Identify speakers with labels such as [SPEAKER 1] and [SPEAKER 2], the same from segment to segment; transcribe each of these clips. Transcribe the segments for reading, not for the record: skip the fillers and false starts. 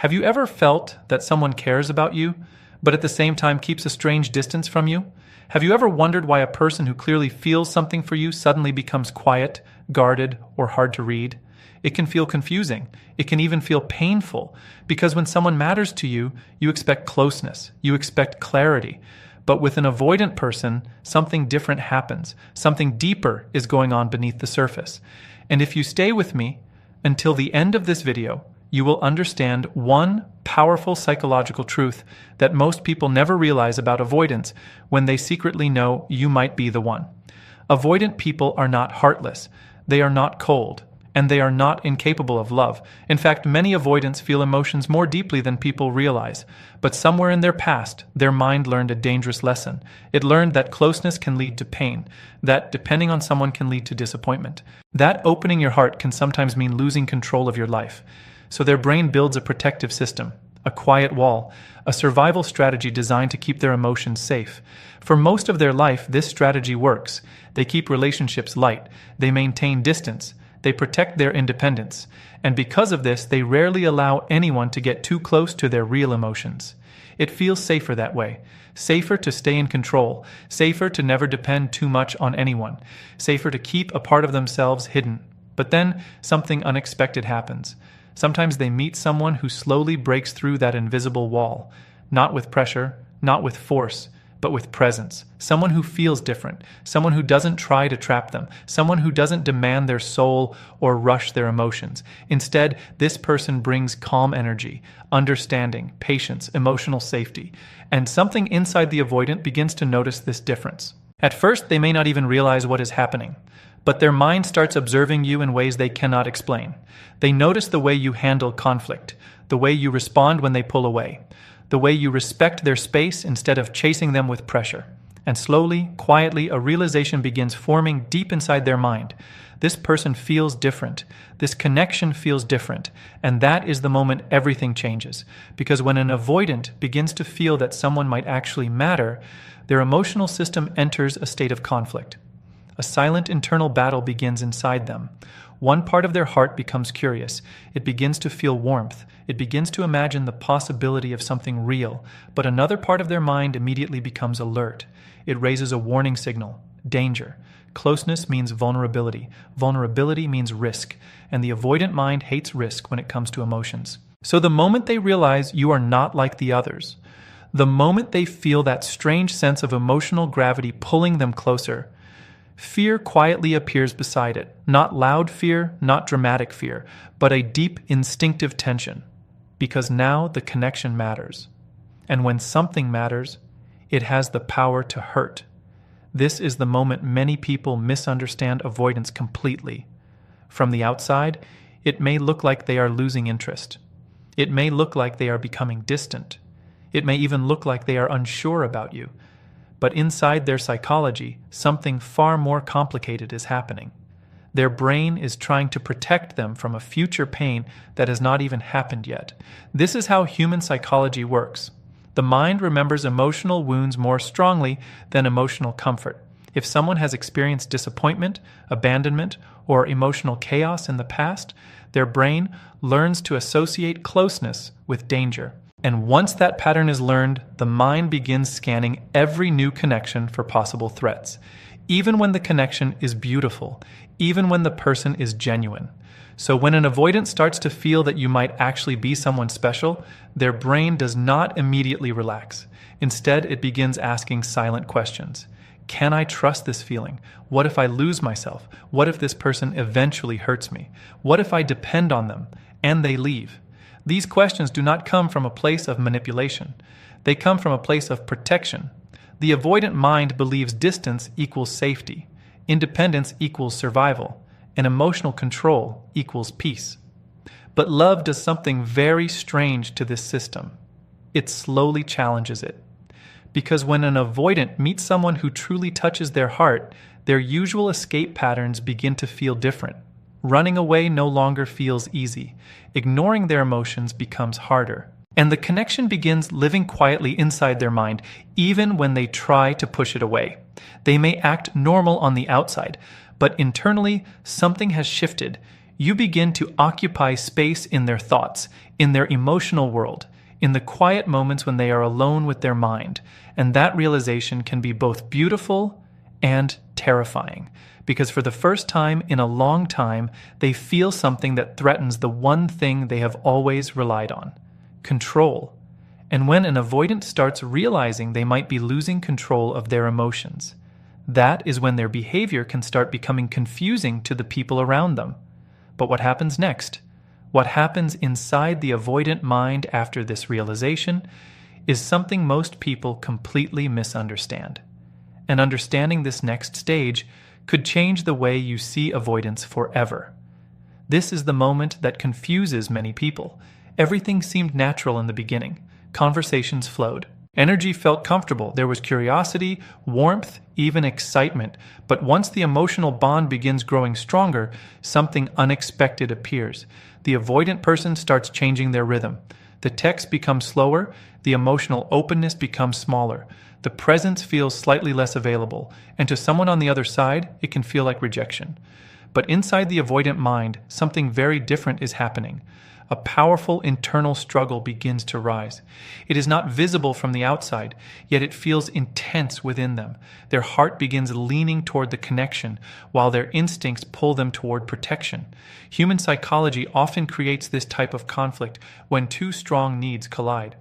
[SPEAKER 1] Have you ever felt that someone cares about you, but at the same time keeps a strange distance from you? Have you ever wondered why a person who clearly feels something for you suddenly becomes quiet, guarded, or hard to read? It can feel confusing. It can even feel painful, because when someone matters to you, you expect closeness, you expect clarity. But with an avoidant person, something different happens. Something deeper is going on beneath the surface. And if you stay with me until the end of this video, you will understand one powerful psychological truth that most people never realize about avoidance when they secretly know you might be the one. Avoidant people are not heartless. They are not cold. And they are not incapable of love. In fact, many avoidants feel emotions more deeply than people realize. But somewhere in their past, their mind learned a dangerous lesson. It learned that closeness can lead to pain, that depending on someone can lead to disappointment. That opening your heart can sometimes mean losing control of your life. So their brain builds a protective system, a quiet wall, a survival strategy designed to keep their emotions safe. For most of their life, this strategy works. They keep relationships light. They maintain distance. They protect their independence, and because of this, they rarely allow anyone to get too close to their real emotions. It feels safer that way. Safer to stay in control, safer to never depend too much on anyone, safer to keep a part of themselves hidden. But then something unexpected happens. Sometimes they meet someone who slowly breaks through that invisible wall, not with pressure, not with force, but with presence. Someone who feels different, someone who doesn't try to trap them, someone who doesn't demand their soul or rush their emotions. Instead, this person brings calm energy, understanding, patience, emotional safety, and something inside the avoidant begins to notice this difference. At first, they may not even realize what is happening, but their mind starts observing you in ways they cannot explain. They notice the way you handle conflict, the way you respond when they pull away, the way you respect their space instead of chasing them with pressure. And slowly, quietly, a realization begins forming deep inside their mind. This person feels different. This connection feels different. And that is the moment everything changes. Because when an avoidant begins to feel that someone might actually matter, their emotional system enters a state of conflict. A silent internal battle begins inside them. One part of their heart becomes curious. It begins to feel warmth. It begins to imagine the possibility of something real. But another part of their mind immediately becomes alert. It raises a warning signal. Danger. Closeness means vulnerability. Vulnerability means risk. And the avoidant mind hates risk when it comes to emotions. So the moment they realize you are not like the others, the moment they feel that strange sense of emotional gravity pulling them closer, fear quietly appears beside it. Not loud fear, not dramatic fear, but a deep instinctive tension. Because now the connection matters. And when something matters, it has the power to hurt. This is the moment many people misunderstand avoidance completely. From the outside, it may look like they are losing interest. It may look like they are becoming distant. It may even look like they are unsure about you. But inside their psychology, something far more complicated is happening. Their brain is trying to protect them from a future pain that has not even happened yet. This is how human psychology works. The mind remembers emotional wounds more strongly than emotional comfort. If someone has experienced disappointment, abandonment, or emotional chaos in the past, their brain learns to associate closeness with danger. And once that pattern is learned, the mind begins scanning every new connection for possible threats, even when the connection is beautiful, even when the person is genuine. So when an avoidant starts to feel that you might actually be someone special, their brain does not immediately relax. Instead, it begins asking silent questions. Can I trust this feeling? What if I lose myself? What if this person eventually hurts me? What if I depend on them and they leave? These questions do not come from a place of manipulation. They come from a place of protection. The avoidant mind believes distance equals safety, independence equals survival, and emotional control equals peace. But love does something very strange to this system. It slowly challenges it. Because when an avoidant meets someone who truly touches their heart, their usual escape patterns begin to feel different. Running away no longer feels easy. Ignoring their emotions becomes harder. And the connection begins living quietly inside their mind, even when they try to push it away. They may act normal on the outside, but internally, something has shifted. You begin to occupy space in their thoughts, in their emotional world, in the quiet moments when they are alone with their mind. And that realization can be both beautiful and terrifying, because for the first time in a long time, they feel something that threatens the one thing they have always relied on: control. And when an avoidant starts realizing they might be losing control of their emotions, that is when their behavior can start becoming confusing to the people around them. But what happens next? What happens inside the avoidant mind after this realization is something most people completely misunderstand. And understanding this next stage could change the way you see avoidance forever. This is the moment that confuses many people. Everything seemed natural in the beginning. Conversations flowed. Energy felt comfortable. There was curiosity, warmth, even excitement. But once the emotional bond begins growing stronger, something unexpected appears. The avoidant person starts changing their rhythm. The text becomes slower. The emotional openness becomes smaller. The presence feels slightly less available. And to someone on the other side, it can feel like rejection. But inside the avoidant mind, something very different is happening. A powerful internal struggle begins to rise. It is not visible from the outside, yet it feels intense within them. Their heart begins leaning toward the connection, while their instincts pull them toward protection. Human psychology often creates this type of conflict when two strong needs collide.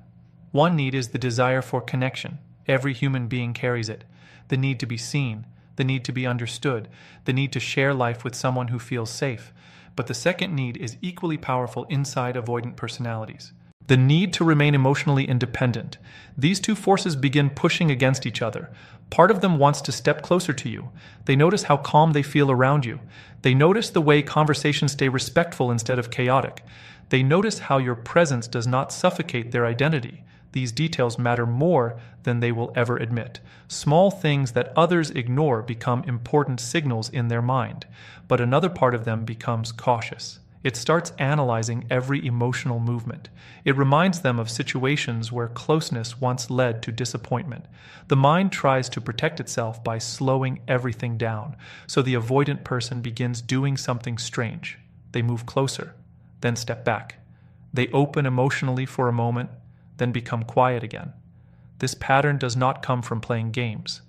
[SPEAKER 1] One need is the desire for connection. Every human being carries it. The need to be seen, the need to be understood, the need to share life with someone who feels safe. But the second need is equally powerful inside avoidant personalities: the need to remain emotionally independent. These two forces begin pushing against each other. Part of them wants to step closer to you. They notice how calm they feel around you. They notice the way conversations stay respectful instead of chaotic. They notice how your presence does not suffocate their identity. These details matter more than they will ever admit. Small things that others ignore become important signals in their mind, but another part of them becomes cautious. It starts analyzing every emotional movement. It reminds them of situations where closeness once led to disappointment. The mind tries to protect itself by slowing everything down, so the avoidant person begins doing something strange. They move closer, then step back. They open emotionally for a moment, then become quiet again. This pattern does not come from playing games.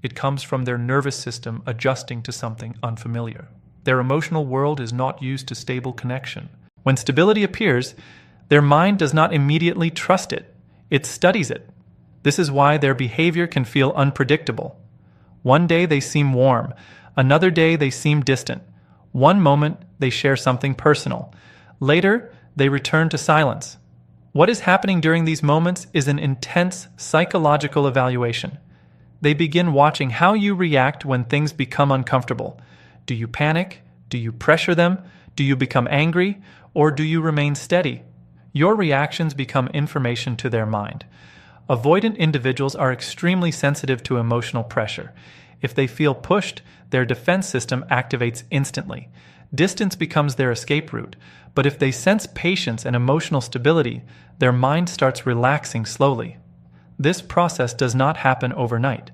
[SPEAKER 1] It comes from their nervous system adjusting to something unfamiliar. Their emotional world is not used to stable connection. When stability appears, their mind does not immediately trust it. It studies it. This is why their behavior can feel unpredictable. One day they seem warm. Another day they seem distant. One moment they share something personal. Later, they return to silence. What is happening during these moments is an intense psychological evaluation. They begin watching how you react when things become uncomfortable. Do you panic? Do you pressure them? Do you become angry? Or do you remain steady? Your reactions become information to their mind. Avoidant individuals are extremely sensitive to emotional pressure. If they feel pushed, their defense system activates instantly. Distance becomes their escape route. But if they sense patience and emotional stability, their mind starts relaxing slowly. This process does not happen overnight.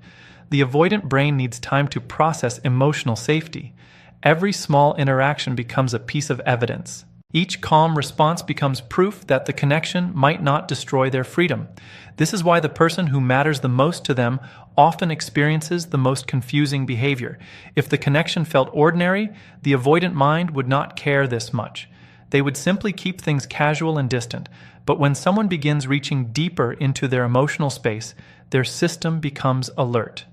[SPEAKER 1] The avoidant brain needs time to process emotional safety. Every small interaction becomes a piece of evidence. Each calm response becomes proof that the connection might not destroy their freedom. This is why the person who matters the most to them often experiences the most confusing behavior. If the connection felt ordinary, the avoidant mind would not care this much. They would simply keep things casual and distant. But when someone begins reaching deeper into their emotional space, their system becomes alert.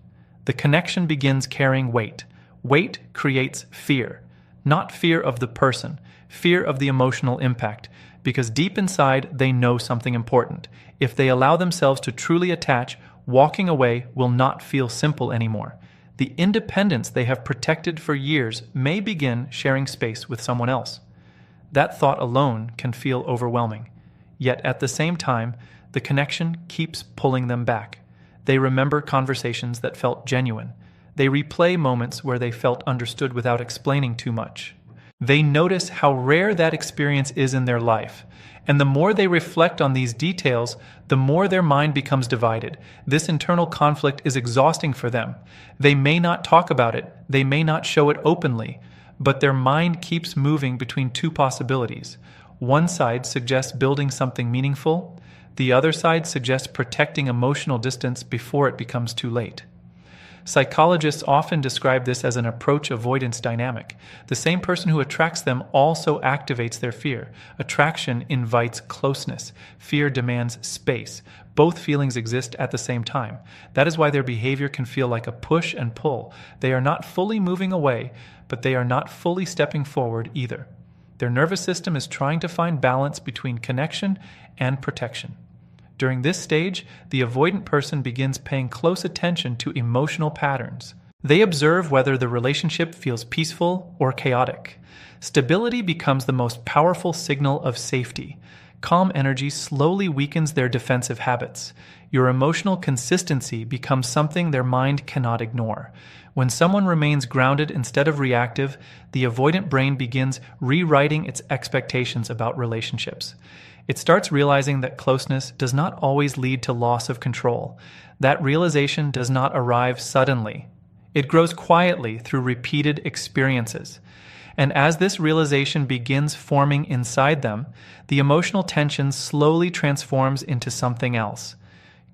[SPEAKER 1] The connection begins carrying weight. Weight creates fear. Not fear of the person, fear of the emotional impact. Because deep inside, they know something important. If they allow themselves to truly attach, walking away will not feel simple anymore. The independence they have protected for years may begin sharing space with someone else. That thought alone can feel overwhelming. Yet at the same time, the connection keeps pulling them back. They remember conversations that felt genuine. They replay moments where they felt understood without explaining too much. They notice how rare that experience is in their life. And the more they reflect on these details, the more their mind becomes divided. This internal conflict is exhausting for them. They may not talk about it. They may not show it openly. but their mind keeps moving between two possibilities. One side suggests building something meaningful, the other side suggests protecting emotional distance before it becomes too late. Psychologists often describe this as an approach avoidance dynamic. The same person who attracts them also activates their fear. Attraction invites closeness. Fear demands space. Both feelings exist at the same time. That is why their behavior can feel like a push and pull. They are not fully moving away, but they are not fully stepping forward either. Their nervous system is trying to find balance between connection and protection. During this stage, the avoidant person begins paying close attention to emotional patterns. They observe whether the relationship feels peaceful or chaotic. Stability becomes the most powerful signal of safety. Calm energy slowly weakens their defensive habits. Your emotional consistency becomes something their mind cannot ignore. When someone remains grounded instead of reactive, the avoidant brain begins rewriting its expectations about relationships. It starts realizing that closeness does not always lead to loss of control. That realization does not arrive suddenly. It grows quietly through repeated experiences. And as this realization begins forming inside them, the emotional tension slowly transforms into something else.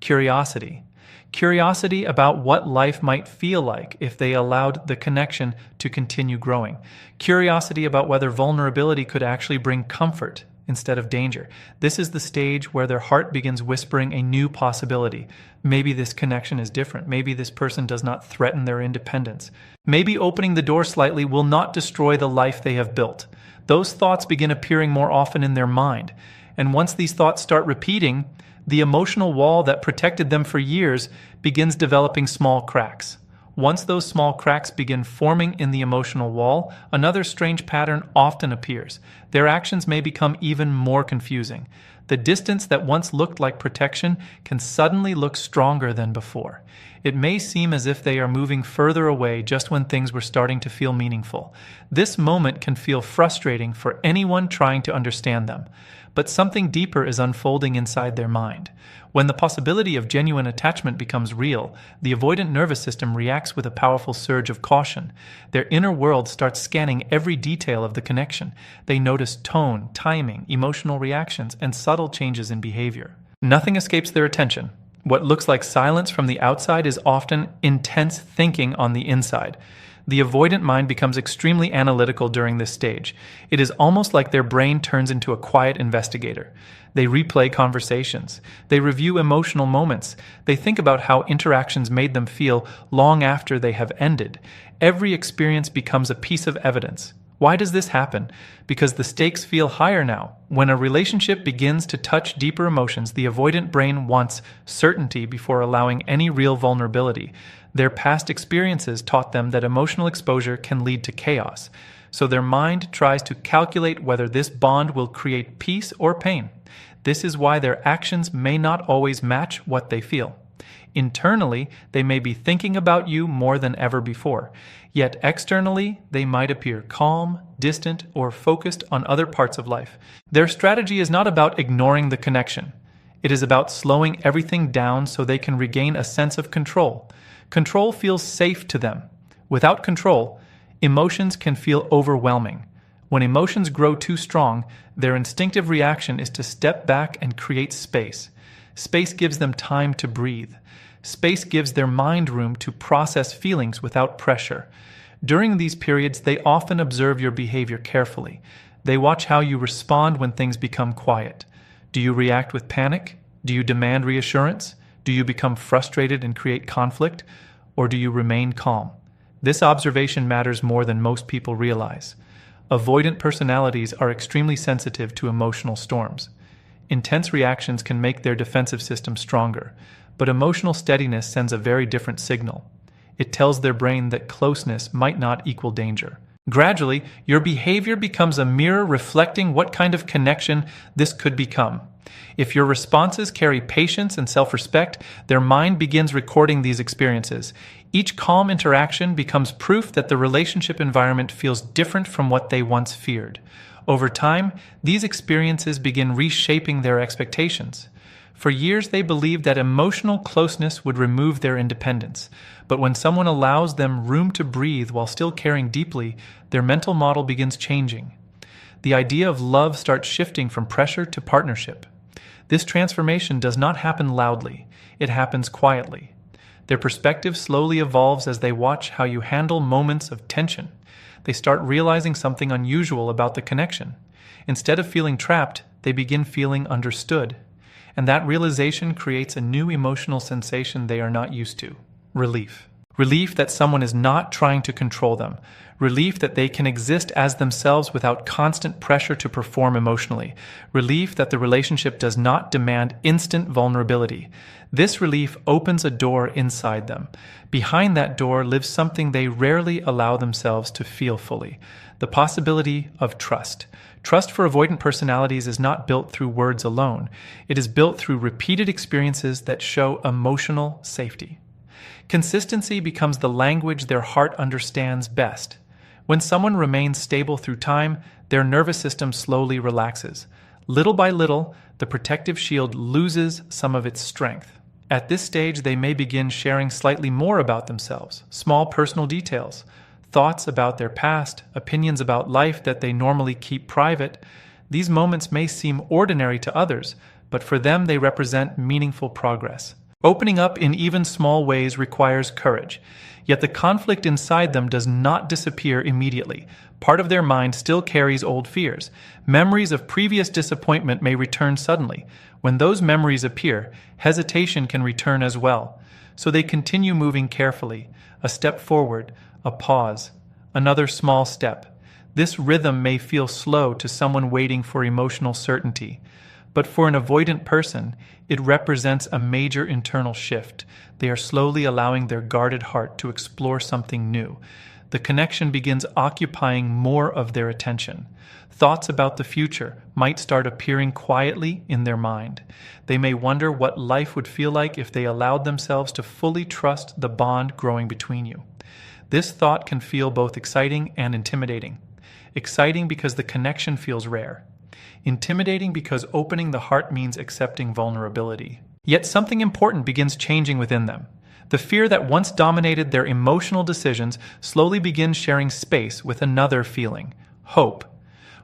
[SPEAKER 1] Curiosity. Curiosity about what life might feel like if they allowed the connection to continue growing. Curiosity about whether vulnerability could actually bring comfort instead of danger. This is the stage where their heart begins whispering a new possibility. Maybe this connection is different. Maybe this person does not threaten their independence. Maybe opening the door slightly will not destroy the life they have built. Those thoughts begin appearing more often in their mind. And once these thoughts start repeating, the emotional wall that protected them for years begins developing small cracks. Once those small cracks begin forming in the emotional wall, another strange pattern often appears. Their actions may become even more confusing. The distance that once looked like protection can suddenly look stronger than before. It may seem as if they are moving further away just when things were starting to feel meaningful. This moment can feel frustrating for anyone trying to understand them. But something deeper is unfolding inside their mind. When the possibility of genuine attachment becomes real, the avoidant nervous system reacts with a powerful surge of caution. Their inner world starts scanning every detail of the connection. They notice tone, timing, emotional reactions, and subtle changes in behavior. Nothing escapes their attention. What looks like silence from the outside is often intense thinking on the inside. The avoidant mind becomes extremely analytical during this stage. It is almost like their brain turns into a quiet investigator. They replay conversations. They review emotional moments. They think about how interactions made them feel long after they have ended. Every experience becomes a piece of evidence. Why does this happen? Because the stakes feel higher now. When a relationship begins to touch deeper emotions, the avoidant brain wants certainty before allowing any real vulnerability. Their past experiences taught them that emotional exposure can lead to chaos. So their mind tries to calculate whether this bond will create peace or pain. This is why their actions may not always match what they feel. Internally, they may be thinking about you more than ever before. Yet externally, they might appear calm, distant, or focused on other parts of life. Their strategy is not about ignoring the connection. It is about slowing everything down so they can regain a sense of control. Control feels safe to them. Without control, emotions can feel overwhelming. When emotions grow too strong, their instinctive reaction is to step back and create space. Space gives them time to breathe. Space gives their mind room to process feelings without pressure. During these periods, they often observe your behavior carefully. They watch how you respond when things become quiet. Do you react with panic? Do you demand reassurance? Do you become frustrated and create conflict? Or do you remain calm? This observation matters more than most people realize. Avoidant personalities are extremely sensitive to emotional storms. Intense reactions can make their defensive system stronger, but emotional steadiness sends a very different signal. It tells their brain that closeness might not equal danger. Gradually, your behavior becomes a mirror reflecting what kind of connection this could become. If your responses carry patience and self-respect, their mind begins recording these experiences. Each calm interaction becomes proof that the relationship environment feels different from what they once feared. Over time, these experiences begin reshaping their expectations. For years, they believed that emotional closeness would remove their independence. But when someone allows them room to breathe while still caring deeply, their mental model begins changing. The idea of love starts shifting from pressure to partnership. This transformation does not happen loudly. It happens quietly. Their perspective slowly evolves as they watch how you handle moments of tension. They start realizing something unusual about the connection. Instead of feeling trapped, they begin feeling understood. And that realization creates a new emotional sensation they are not used to: relief. Relief that someone is not trying to control them. Relief that they can exist as themselves without constant pressure to perform emotionally. Relief that the relationship does not demand instant vulnerability. This relief opens a door inside them. Behind that door lives something they rarely allow themselves to feel fully: the possibility of trust. Trust for avoidant personalities is not built through words alone. It is built through repeated experiences that show emotional safety. Consistency becomes the language their heart understands best. When someone remains stable through time, their nervous system slowly relaxes. Little by little, the protective shield loses some of its strength. At this stage, they may begin sharing slightly more about themselves, small personal details, thoughts about their past, opinions about life that they normally keep private. These moments may seem ordinary to others, but for them they represent meaningful progress. Opening up in even small ways requires courage, yet the conflict inside them does not disappear immediately. Part of their mind still carries old fears. Memories of previous disappointment may return suddenly. When those memories appear, hesitation can return as well. So they continue moving carefully, a step forward, a pause, another small step. This rhythm may feel slow to someone waiting for emotional certainty. But for an avoidant person, it represents a major internal shift. They are slowly allowing their guarded heart to explore something new. The connection begins occupying more of their attention. Thoughts about the future might start appearing quietly in their mind. They may wonder what life would feel like if they allowed themselves to fully trust the bond growing between you. This thought can feel both exciting and intimidating. Exciting because the connection feels rare. Intimidating because opening the heart means accepting vulnerability. Yet something important begins changing within them. The fear that once dominated their emotional decisions slowly begins sharing space with another feeling: hope.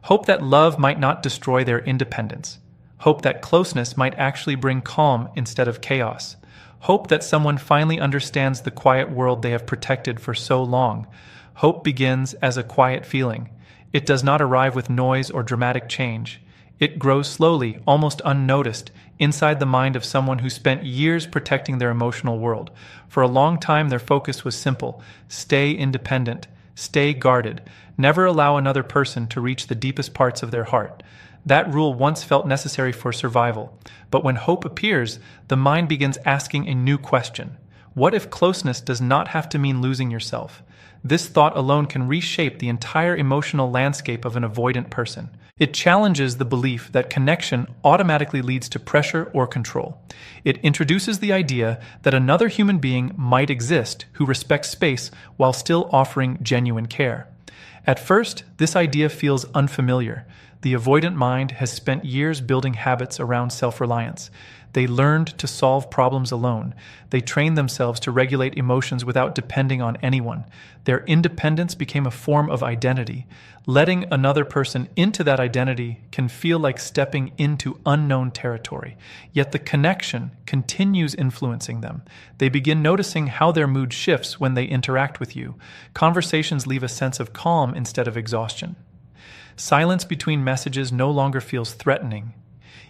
[SPEAKER 1] Hope that love might not destroy their independence. Hope that closeness might actually bring calm instead of chaos. Hope that someone finally understands the quiet world they have protected for so long. Hope begins as a quiet feeling. It does not arrive with noise or dramatic change. It grows slowly, almost unnoticed, inside the mind of someone who spent years protecting their emotional world. For a long time, their focus was simple: stay independent, stay guarded, never allow another person to reach the deepest parts of their heart. That rule once felt necessary for survival. But when hope appears, the mind begins asking a new question. What if closeness does not have to mean losing yourself? This thought alone can reshape the entire emotional landscape of an avoidant person. It challenges the belief that connection automatically leads to pressure or control. It introduces the idea that another human being might exist who respects space while still offering genuine care. At first, this idea feels unfamiliar. The avoidant mind has spent years building habits around self-reliance. They learned to solve problems alone. They trained themselves to regulate emotions without depending on anyone. Their independence became a form of identity. Letting another person into that identity can feel like stepping into unknown territory. Yet the connection continues influencing them. They begin noticing how their mood shifts when they interact with you. Conversations leave a sense of calm instead of exhaustion. Silence between messages no longer feels threatening.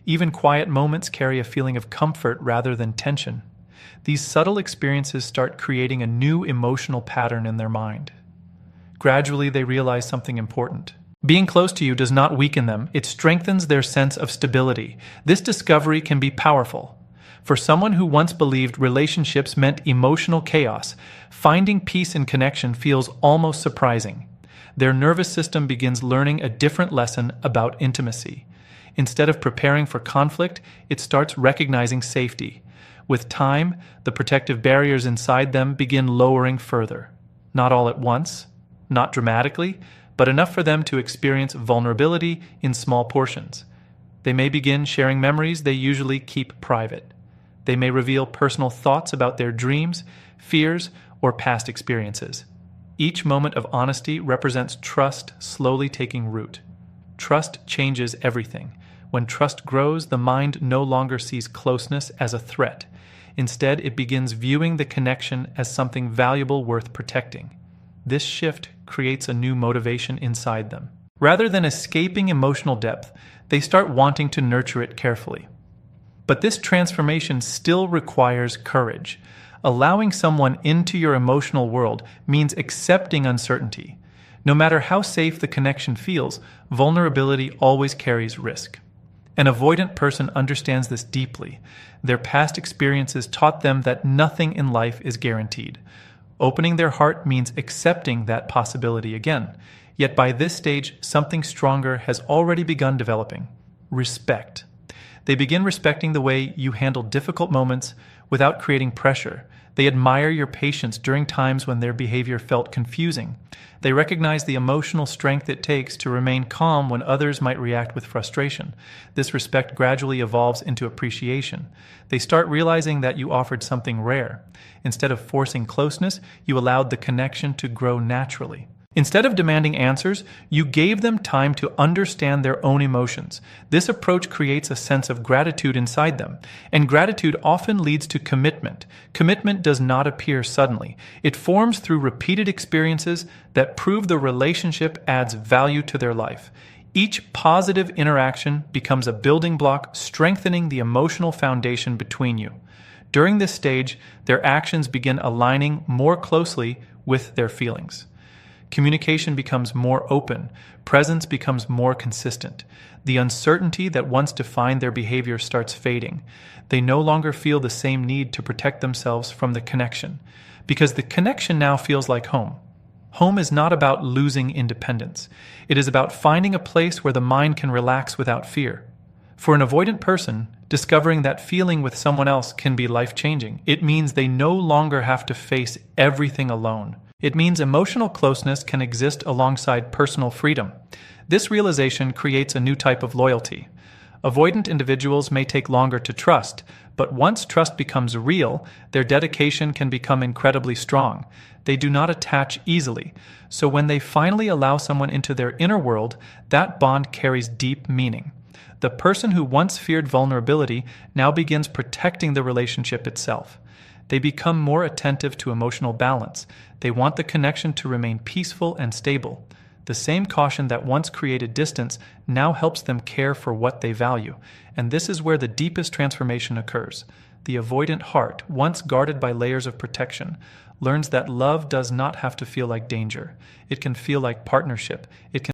[SPEAKER 1] Even quiet moments carry a feeling of comfort rather than tension. These subtle experiences start creating a new emotional pattern in their mind. Gradually, they realize something important. Being close to you does not weaken them, it strengthens their sense of stability. This discovery can be powerful. For someone who once believed relationships meant emotional chaos, finding peace and connection feels almost surprising. Their nervous system begins learning a different lesson about intimacy. Instead of preparing for conflict, it starts recognizing safety. With time, the protective barriers inside them begin lowering further. Not all at once, not dramatically, but enough for them to experience vulnerability in small portions. They may begin sharing memories they usually keep private. They may reveal personal thoughts about their dreams, fears, or past experiences. Each moment of honesty represents trust slowly taking root. Trust changes everything. When trust grows, the mind no longer sees closeness as a threat. Instead, it begins viewing the connection as something valuable worth protecting. This shift creates a new motivation inside them. Rather than escaping emotional depth, they start wanting to nurture it carefully. But this transformation still requires courage. Allowing someone into your emotional world means accepting uncertainty. No matter how safe the connection feels, vulnerability always carries risk. An avoidant person understands this deeply. Their past experiences taught them that nothing in life is guaranteed. Opening their heart means accepting that possibility again. Yet by this stage, something stronger has already begun developing: respect. They begin respecting the way you handle difficult moments without creating pressure. They admire your patience during times when their behavior felt confusing. They recognize the emotional strength it takes to remain calm when others might react with frustration. This respect gradually evolves into appreciation. They start realizing that you offered something rare. Instead of forcing closeness, you allowed the connection to grow naturally. Instead of demanding answers, you gave them time to understand their own emotions. This approach creates a sense of gratitude inside them, and gratitude often leads to commitment. Commitment does not appear suddenly. It forms through repeated experiences that prove the relationship adds value to their life. Each positive interaction becomes a building block, strengthening the emotional foundation between you. During this stage, their actions begin aligning more closely with their feelings. Communication becomes more open. Presence becomes more consistent. The uncertainty that once defined their behavior starts fading. They no longer feel the same need to protect themselves from the connection, because the connection now feels like home. Home is not about losing independence. It is about finding a place where the mind can relax without fear. For an avoidant person, discovering that feeling with someone else can be life-changing. It means they no longer have to face everything alone. It means emotional closeness can exist alongside personal freedom. This realization creates a new type of loyalty. Avoidant individuals may take longer to trust, but once trust becomes real, their dedication can become incredibly strong. They do not attach easily, so when they finally allow someone into their inner world, that bond carries deep meaning. The person who once feared vulnerability now begins protecting the relationship itself. They become more attentive to emotional balance. They want the connection to remain peaceful and stable. The same caution that once created distance now helps them care for what they value. And this is where the deepest transformation occurs. The avoidant heart, once guarded by layers of protection, learns that love does not have to feel like danger. It can feel like partnership. It can